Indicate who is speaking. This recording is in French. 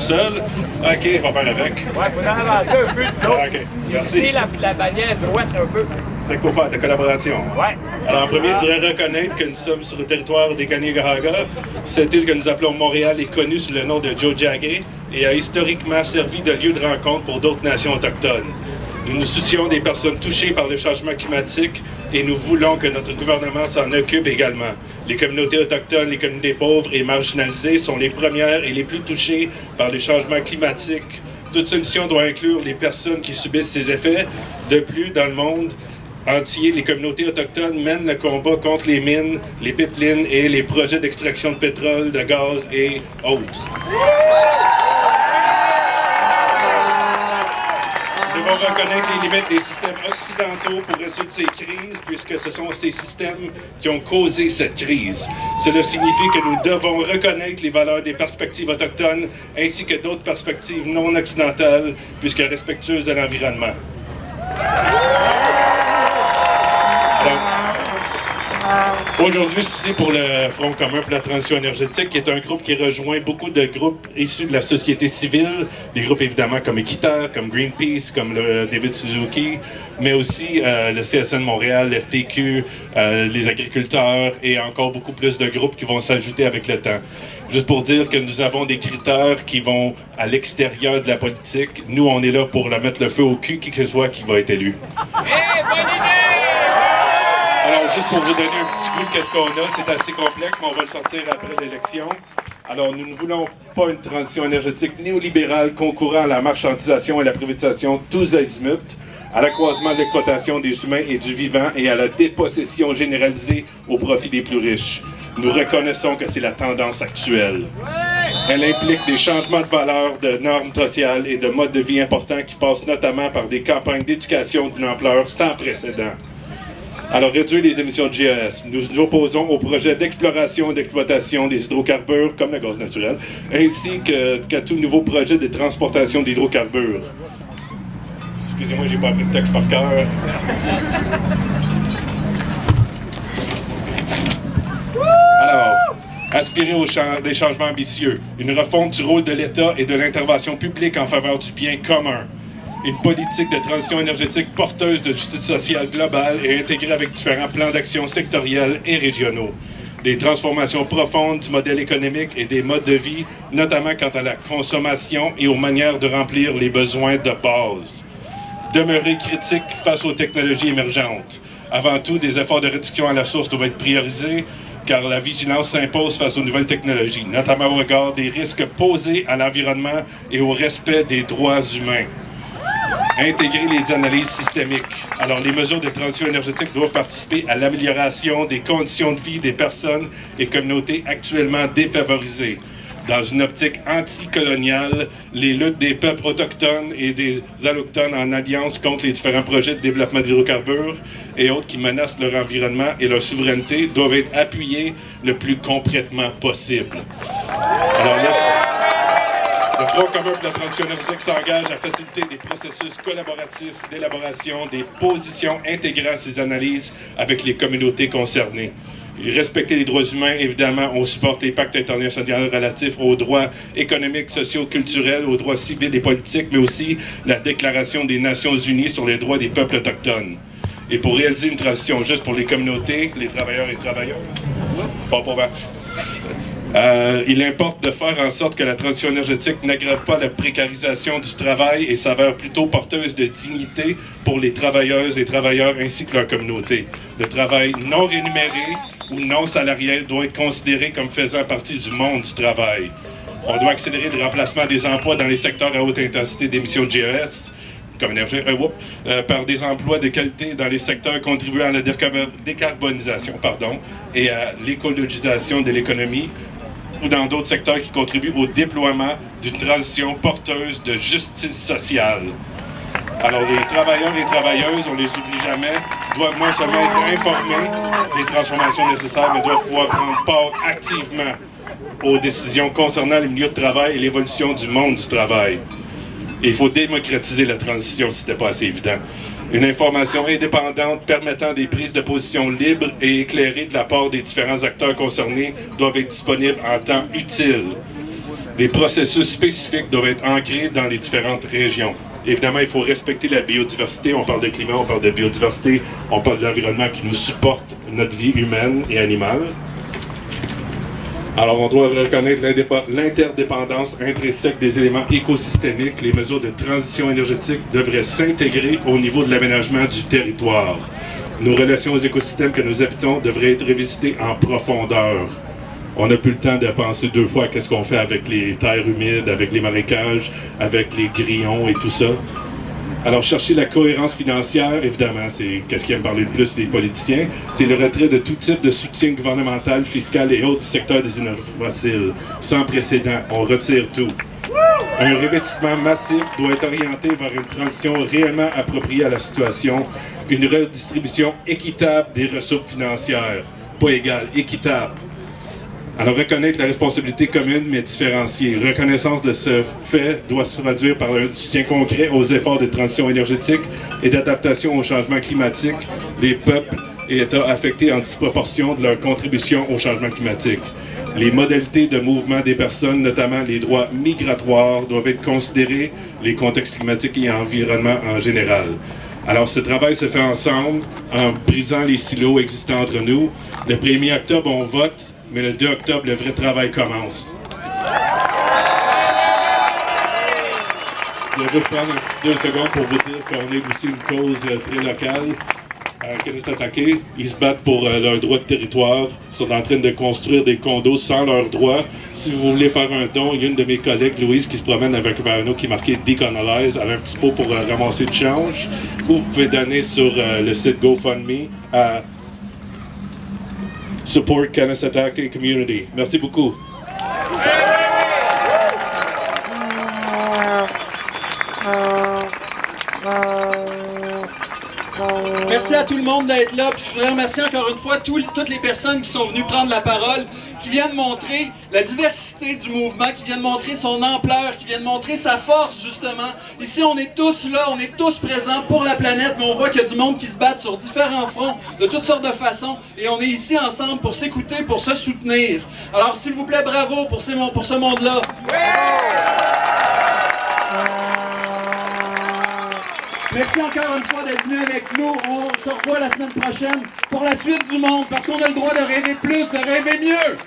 Speaker 1: Seul? Ok, je vais faire avec.
Speaker 2: Ouais, faut en avancer un peu, nous autres.
Speaker 1: Ok, merci.
Speaker 2: Et la bannière droite un peu.
Speaker 1: C'est qu'il faut faire ta collaboration.
Speaker 2: Ouais.
Speaker 1: Alors, en premier, je voudrais reconnaître que nous sommes sur le territoire des Kanien'kehá:ka. Cette île que nous appelons Montréal est connue sous le nom de Tiohtià:ke et a historiquement servi de lieu de rencontre pour d'autres nations autochtones. Nous nous soucions des personnes touchées par le changement climatique et nous voulons que notre gouvernement s'en occupe également. Les communautés autochtones, les communautés pauvres et marginalisées sont les premières et les plus touchées par les changements climatiques. Toute solution doit inclure les personnes qui subissent ces effets. De plus, dans le monde entier, les communautés autochtones mènent le combat contre les mines, les pipelines et les projets d'extraction de pétrole, de gaz et autres. Nous devons reconnaître les limites des systèmes occidentaux pour résoudre ces crises, puisque ce sont ces systèmes qui ont causé cette crise. Cela signifie que nous devons reconnaître les valeurs des perspectives autochtones, ainsi que d'autres perspectives non occidentales, puisque respectueuses de l'environnement. Aujourd'hui, c'est pour le Front commun pour la transition énergétique, qui est un groupe qui rejoint beaucoup de groupes issus de la société civile, des groupes évidemment comme Équiterre, comme Greenpeace, comme le David Suzuki, mais aussi le CSN Montréal, l'FTQ, les agriculteurs et encore beaucoup plus de groupes qui vont s'ajouter avec le temps. Juste pour dire que nous avons des critères qui vont à l'extérieur de la politique. Nous, on est là pour la mettre le feu au cul, qui que ce soit qui va être élu.
Speaker 2: Hey, bonne idée!
Speaker 1: Alors, juste pour vous donner un petit goût de qu'est-ce qu'on a, c'est assez complexe, mais on va le sortir après l'élection. Alors, nous ne voulons pas une transition énergétique néolibérale concourant à la marchandisation et la privatisation tous azimuts, à l'accroissement de l'exploitation des humains et du vivant et à la dépossession généralisée au profit des plus riches. Nous reconnaissons que c'est la tendance actuelle. Elle implique des changements de valeurs, de normes sociales et de modes de vie importants qui passent notamment par des campagnes d'éducation d'une ampleur sans précédent. Alors, réduire les émissions de GES. Nous nous opposons au projet d'exploration et d'exploitation des hydrocarbures, comme le gaz naturel, ainsi qu'à tout nouveau projet de transportation d'hydrocarbures. Excusez-moi, j'ai pas appris le texte par cœur. Alors, aspirer des changements ambitieux. Une refonte du rôle de l'État et de l'intervention publique en faveur du bien commun. Une politique de transition énergétique porteuse de justice sociale globale et intégrée avec différents plans d'action sectoriels et régionaux. Des transformations profondes du modèle économique et des modes de vie, notamment quant à la consommation et aux manières de remplir les besoins de base. Demeurer critique face aux technologies émergentes. Avant tout, des efforts de réduction à la source doivent être priorisés, car la vigilance s'impose face aux nouvelles technologies, notamment au regard des risques posés à l'environnement et au respect des droits humains. Intégrer les analyses systémiques. Alors, les mesures de transition énergétique doivent participer à l'amélioration des conditions de vie des personnes et communautés actuellement défavorisées. Dans une optique anticoloniale, les luttes des peuples autochtones et des allochtones en alliance contre les différents projets de développement d'hydrocarbures et autres qui menacent leur environnement et leur souveraineté doivent être appuyées le plus complètement possible. Alors là, le Front commun pour la transition énergétique s'engage à faciliter des processus collaboratifs d'élaboration des positions intégrant ces analyses avec les communautés concernées. Et respecter les droits humains, évidemment, on supporte les pactes internationaux relatifs aux droits économiques, sociaux, culturels, aux droits civils et politiques, mais aussi la Déclaration des Nations unies sur les droits des peuples autochtones. Et pour réaliser une transition juste pour les communautés, les travailleurs et travailleuses, pas pour il importe de faire en sorte que la transition énergétique n'aggrave pas la précarisation du travail et s'avère plutôt porteuse de dignité pour les travailleuses et travailleurs ainsi que leur communauté. Le travail non rémunéré ou non salarié doit être considéré comme faisant partie du monde du travail. On doit accélérer le remplacement des emplois dans les secteurs à haute intensité d'émissions de GES, comme énergie, par des emplois de qualité dans les secteurs contribuant à la décarbonisation et à l'écologisation de l'économie, ou dans d'autres secteurs qui contribuent au déploiement d'une transition porteuse de justice sociale. Alors, les travailleurs et travailleuses, on les oublie jamais, doivent non seulement être informés des transformations nécessaires, mais doivent pouvoir prendre part activement aux décisions concernant les milieux de travail et l'évolution du monde du travail. Et il faut démocratiser la transition si ce n'était pas assez évident. Une information indépendante permettant des prises de position libres et éclairées de la part des différents acteurs concernés doivent être disponibles en temps utile. Des processus spécifiques doivent être ancrés dans les différentes régions. Évidemment, il faut respecter la biodiversité. On parle de climat, on parle de biodiversité, on parle de l'environnement qui nous supporte notre vie humaine et animale. Alors, on doit reconnaître l'interdépendance intrinsèque des éléments écosystémiques. Les mesures de transition énergétique devraient s'intégrer au niveau de l'aménagement du territoire. Nos relations aux écosystèmes que nous habitons devraient être revisitées en profondeur. On n'a plus le temps de penser deux fois à qu'est-ce qu'on fait avec les terres humides, avec les marécages, avec les grillons et tout ça. Alors, chercher la cohérence financière, évidemment, c'est qu'est-ce qui aime parler le plus les politiciens, c'est le retrait de tout type de soutien gouvernemental, fiscal et autres du secteur des énergies fossiles. Sans précédent, on retire tout. Un revêtissement massif doit être orienté vers une transition réellement appropriée à la situation, une redistribution équitable des ressources financières. Pas égale, équitable. Alors, reconnaître la responsabilité commune, mais différenciée. Reconnaissance de ce fait doit se traduire par un soutien concret aux efforts de transition énergétique et d'adaptation au changement climatique des peuples et États affectés en disproportion de leur contribution au changement climatique. Les modalités de mouvement des personnes, notamment les droits migratoires, doivent être considérés, les contextes climatiques et environnement en général. Alors, ce travail se fait ensemble, en brisant les silos existants entre nous. Le 1er octobre, on vote, mais le 2 octobre, le vrai travail commence. Je vais juste prendre un petit 2 secondes pour vous dire qu'on est aussi une cause très locale. Kanesatake, ils se battent pour leur droit de territoire. Ils sont en train de construire des condos sans leurs droits. Si vous voulez faire un don, il y a une de mes collègues, Louise, qui se promène avec un panneau qui est marqué « Decolonize ». Elle a un petit pot pour ramasser du change. Ou vous pouvez donner sur le site GoFundMe à Support Kanesatake Community. Merci beaucoup.
Speaker 3: Merci à tout le monde d'être là. Puis je voudrais remercier encore une fois toutes les personnes qui sont venues prendre la parole, qui viennent montrer la diversité du mouvement, qui viennent montrer son ampleur, qui viennent montrer sa force, justement. Ici, on est tous là, on est tous présents pour la planète, mais on voit qu'il y a du monde qui se bat sur différents fronts, de toutes sortes de façons, et on est ici ensemble pour s'écouter, pour se soutenir. Alors, s'il vous plaît, bravo pour ce monde-là. Merci encore une fois d'être venu avec nous. On se revoit la semaine prochaine pour la suite du monde, parce qu'on a le droit de rêver plus, de rêver mieux.